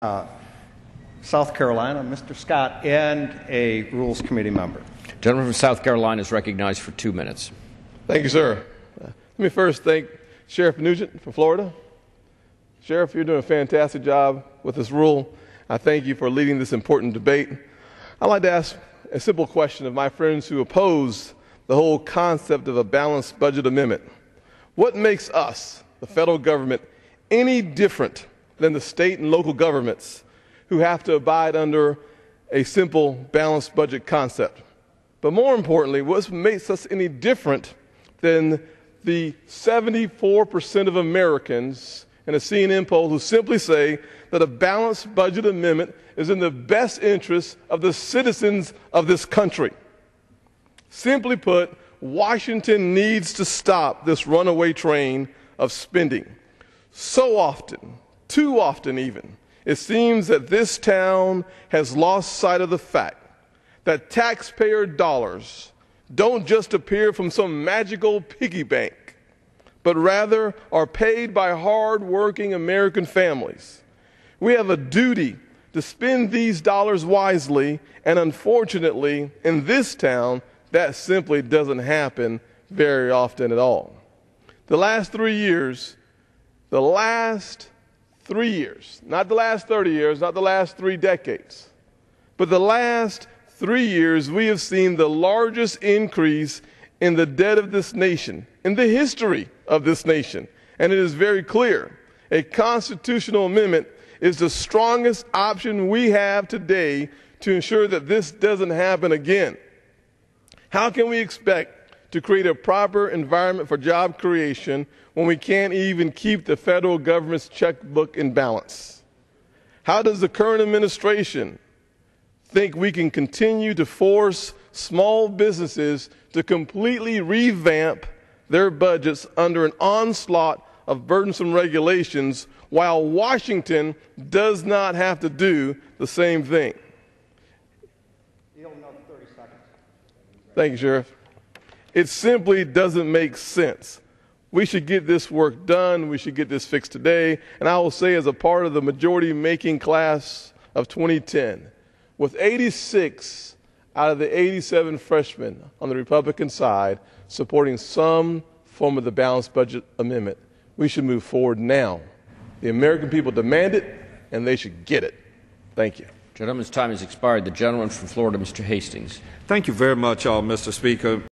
South Carolina, Mr. Scott, and a Rules Committee member. Gentleman from South Carolina is recognized for 2 minutes. Thank you, sir. Let me first thank Sheriff Nugent from Florida. Sheriff, you're doing a fantastic job with this rule. I thank you for leading this important debate. I'd like to ask a simple question of my friends who oppose the whole concept of a balanced budget amendment. What makes us, the federal government, any different than the state and local governments who have to abide under a simple balanced budget concept? But more importantly, what makes us any different than the 74% of Americans in a CNN poll who simply say that a balanced budget amendment is in the best interest of the citizens of this country? Simply put, Washington needs to stop this runaway train of spending. So often, too often even, it seems that this town has lost sight of the fact that taxpayer dollars don't just appear from some magical piggy bank, but rather are paid by hard-working American families. We have a duty to spend these dollars wisely, and unfortunately, in this town, that simply doesn't happen very often at all. The last 3 years, not the last 30 years, not the last 3 decades, but the last 3 years, we have seen the largest increase in the debt of this nation, in the history of this nation. And it is very clear, a constitutional amendment is the strongest option we have today to ensure that this doesn't happen again. How can we expect to create a proper environment for job creation when we can't even keep the federal government's checkbook in balance? How does the current administration think we can continue to force small businesses to completely revamp their budgets under an onslaught of burdensome regulations while Washington does not have to do the same thing? Thank you, Sheriff. It simply doesn't make sense. We should get this work done. We should get this fixed today. And I will say, as a part of the majority-making class of 2010, with 86 out of the 87 freshmen on the Republican side supporting some form of the balanced budget amendment, we should move forward now. The American people demand it, and they should get it. Thank you. Gentleman's time has expired. The gentleman from Florida, Mr. Hastings. Thank you very much, Mr. Speaker.